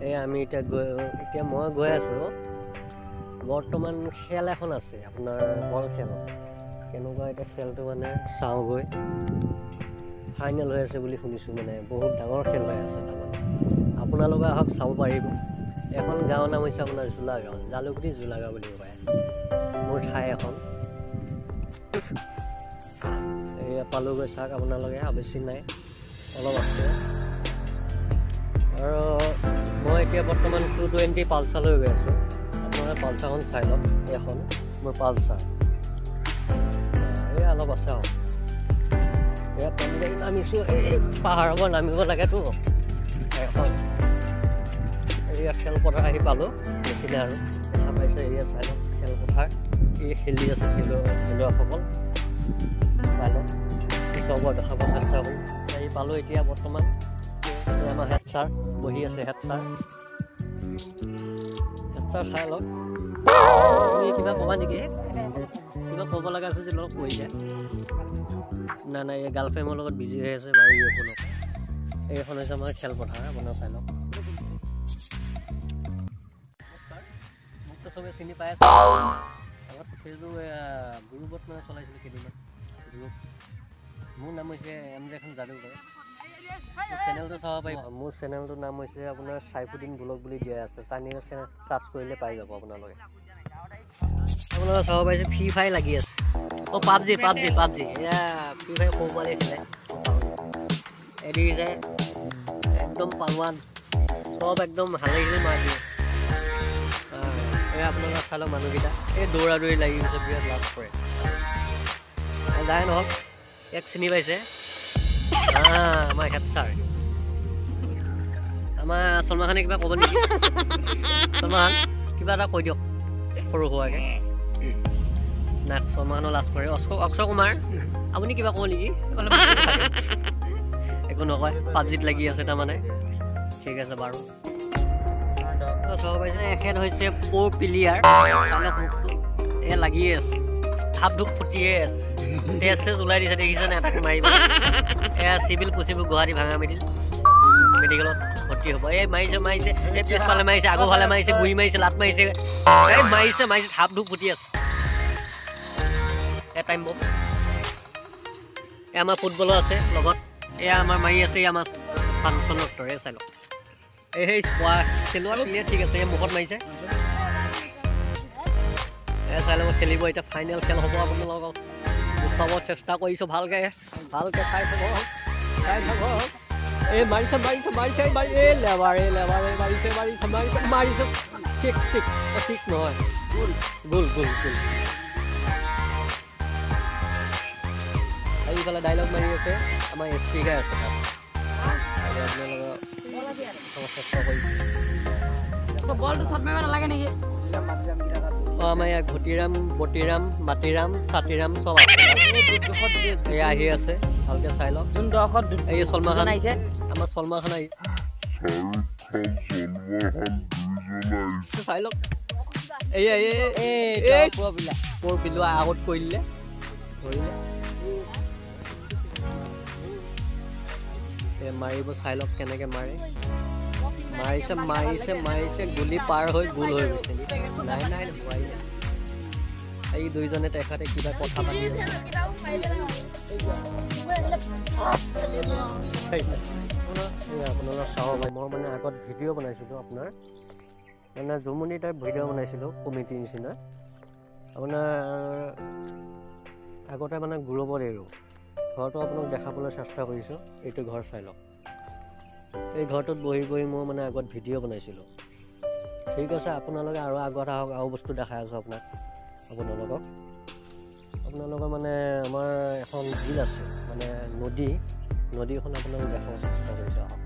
এই আমি এতিয়া মই গৈ আছোঁ বৰ্তমান খেল এখন আছে আপোনাৰ বল খেল কেনেকুৱা এতিয়া খেলটো মানে চাওঁগৈ ফাইনেল হৈ আছে বুলি শুনিছোঁ মানে বহুত ডাঙৰ খেল হৈ আছে তাৰমানে আপোনালোকে আহক চাব পাৰিব এখন গাঁৱৰ নাম হৈছে আপোনাৰ জোলা গাঁও জালুকুটি জোলা গাঁও বুলি কয় মোৰ ঠাই এখন এয়া পালোগৈ চাওক আপোনালোকে বেছি নাই অলপ আছে আৰু মই এতিয়া বৰ্তমান 220 পালচাৰ লৈ গৈ আছোঁ আপোনালোকে পালচাৰখন চাই লওক এখন মোৰ পালচাৰ এই অলপ আছে আৰু এয়া পানীগাড়ী নামিছোঁ এই পাহাৰৰ পৰা নামিব লাগেতো এখন এয়া খেলপথাৰ আহি পালোঁ বেছি নাই আৰু দেখা পাইছে এয়া চাই লওক খেলপথাৰ এই খেলি আছে খেলুৱৈসকল চাই লওক চবৰ দেখাব চেষ্টা কৰিম আহি পালোঁ এতিয়া বৰ্তমান আমাৰ হেড ছাৰ বহি আছে হেড ছাৰ চাই লওক তুমি কিবা ক'বা নেকি কিবা ক'ব লগা আছে যে লগ কৈ যায় নাই এই গাৰ্লফ্ৰেণ্ডৰ লগত বিজি হৈ আছে বাৰু একো নকয় এইখন হৈছে আমাৰ খেলপথাৰ আপোনাৰ চাই লওক মোকতো চবে চিনি পাই আছে আগত ফেচবুক গ্ৰুপত মানে চলাইছিলোঁ কেইদিনমান গ্ৰুপ মোৰ নাম হৈছে MJ খান যাদৱগড় চেনেলটো চাব পাৰিব মোৰ চেনেলটোৰ নাম হৈছে আপোনাৰ চাইফুদ্দিন ব্লগ বুলি দিয়া আছে স্থানীয় চেনেল চাৰ্চ কৰিলে পাই যাব আপোনালোকে চাব পাৰিছে ফ্ৰী ফায়াৰ লাগি আছে পাবজি এয়া ফ্ৰী ফায়াৰ সৰু পোৱালি খেলে এদি যায় একদম পালোৱান চব একদম হালে মাৰি দিয়ে এই আপোনালোকে চাই লওক মানুহকেইটা এই দৌৰা দৌৰি লাগি গৈছে বিৰাট লাজ কৰে যায় নহওক এক চিনি পাইছে আমাৰ হেড ছাৰ আমাৰ চলমান খানে কিবা ক'ব নেকি চলমান কিবা এটা কৈ দিয়ক সৰু হোৱাকৈ নাই চলমানৰ লাজ কৰে অক্ষয় কুমাৰ আপুনি কিবা ক'ব নেকি একো নকয় পাবজিত লাগি আছে তাৰমানে ঠিক আছে বাৰু চাব পাৰিছে এখেত হৈছে প্ৰ' প্লেয়াৰ এয়া লাগিয়ে আছে ধাপ ধুপ ফুটিয়ে আছে টেষ্ট ওলাই দিছে দেখিছেনে এটাক মাৰিব এয়া চিভিল পুচিব গুৱাহাটী ভাঙা মেডিকেলত ভৰ্তি হ'ব এই মাৰিছে এই পিছফালে মাৰিছে আগৰফালে মাৰিছে গুৰি মাৰিছে লাট মাৰিছে এই মাৰিছে ধাপ ধুপ ফুটি আছে এ টাইম বম এয়া আমাৰ ফুটবলো আছে লগত এয়া আমাৰ মাৰি আছে আমাৰ চানফনক্টৰে চাই লওক এই স্কোৱা খেলোৱা প্লেয়াৰ ঠিক আছে এই মুখত মাৰিছে এয়া চাই ল'ব খেলিব এতিয়া ফাইনেল খেল হ'ব আপোনালোকক চাব চেষ্টা কৰিছোঁ ভালকৈ চাই থ'ব এই মাৰিছে এই লেবাৰে মাৰিছে ছিক্স নহয় গোল এইফালে ডাইলগ মাৰি আছে আমাৰ SP গাই আছে তাত চেষ্টা কৰিছোঁ আমাৰ ইয়াত ঘটিৰাম বটিৰাম মাটিৰাম ছাতিৰাম চব আছে এয়া আহি আছে ভালকৈ চাই লওক এই চলমান খান আহিছে আমাৰ চলমান খান আহিছে চাই লওক পৰ বিলোৱা আগত কৰি দিলে ধৰিলে মাৰিব চাই লওক কেনেকৈ মাৰিছে গুলি পাৰ হৈ গোল হৈ গৈছে নাই নোৱাৰিলে এই দুইজনে তেখেতে কিবা কথা পাতি আছে আপোনালোকে চাব মই মানে আগত ভিডিঅ' বনাইছিলোঁ আপোনাৰ মানে জুমুনি টাইপ ভিডিঅ' বনাইছিলোঁ কমিটি নিচিনা আপোনাৰ আগতে মানে গ্ৰুপত এৰোঁ ঘৰটো আপোনাক দেখাবলৈ চেষ্টা কৰিছোঁ এইটো ঘৰ চাই লওক এই ঘৰটোত বহি মই মানে আগত ভিডিঅ' বনাইছিলোঁ ঠিক আছে আপোনালোকে আৰু আগত আহক আৰু বস্তু দেখাই আছোঁ আপোনালোকক মানে আমাৰ এখন বিল আছে মানে নদীখন আপোনালোকে দেখাব চেষ্টা কৰিছোঁ আহক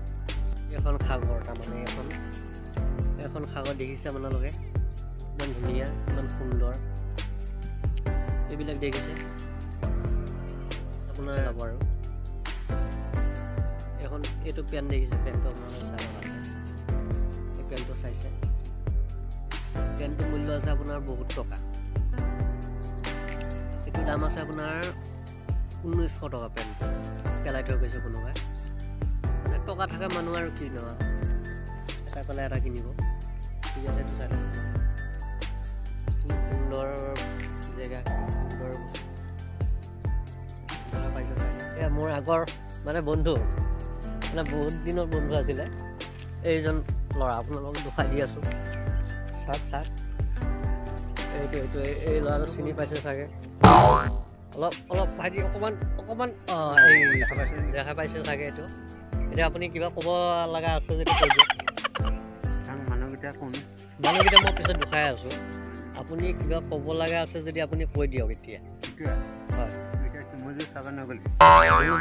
এখন সাগৰ তাৰমানে এখন সাগৰ দেখিছে আপোনালোকে ইমান ধুনীয়া ইমান সুন্দৰ এইবিলাক দেখিছে আপোনাৰ যাব আৰু এখন এইটো পেন দেখিছে পেনটো আপোনালোকে চাই এই পেনটো চাইছে পেনটোৰ মূল্য আছে আপোনাৰ বহুত টকা এইটো দাম আছে আপোনাৰ 1900 টকা পেনটো পেলাই থৈ গৈছে কোনোবাই টকা থকা মানুহ আৰু কি নহয় চাই পেলাই এটা কিনিব ঠিক আছে এইটো চাই লওক সুন্দৰ জেগা সুন্দৰ দেখা পাইছে এয়া মোৰ আগৰ মানে বন্ধু মানে বহুত দিনৰ বন্ধু আছিলে এইজন ল'ৰা আপোনালোকক দেখুৱাই দি আছোঁ চাওক চাওক এইটো এই ল'ৰাটো চিনি পাইছে চাগে অলপ ভাইটি অকণমান এই দেখা পাইছে চাগে এইটো এতিয়া আপুনি কিবা ক'ব লগা আছে যদি কৈ দিয়ক মানুহকেইটা মই পিছত দেখাই আছোঁ আপুনি কিবা ক'ব লগা আছে যদি আপুনি কৈ দিয়ক এতিয়া হয় মৌ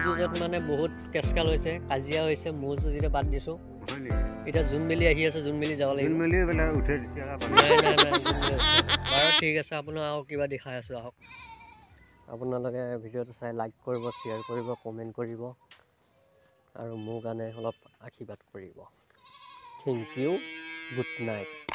যুঁজত মানে বহুত কেচকাল হৈছে কাজিয়া হৈছে মৌ যুঁজ এতিয়া বাদ দিছোঁ এতিয়া জোন মেলি আহি আছে জোন মেলি যাব লাগিব বাৰু ঠিক আছে আপোনাৰ আৰু কিবা দেখাই আছোঁ আহক আপোনালোকে ভিডিঅ'টো চাই লাইক কৰিব শ্বেয়াৰ কৰিব কমেণ্ট কৰিব আৰু মোৰ কাৰণে অলপ আশীৰ্বাদ কৰিব থেংক ইউ গুড নাইট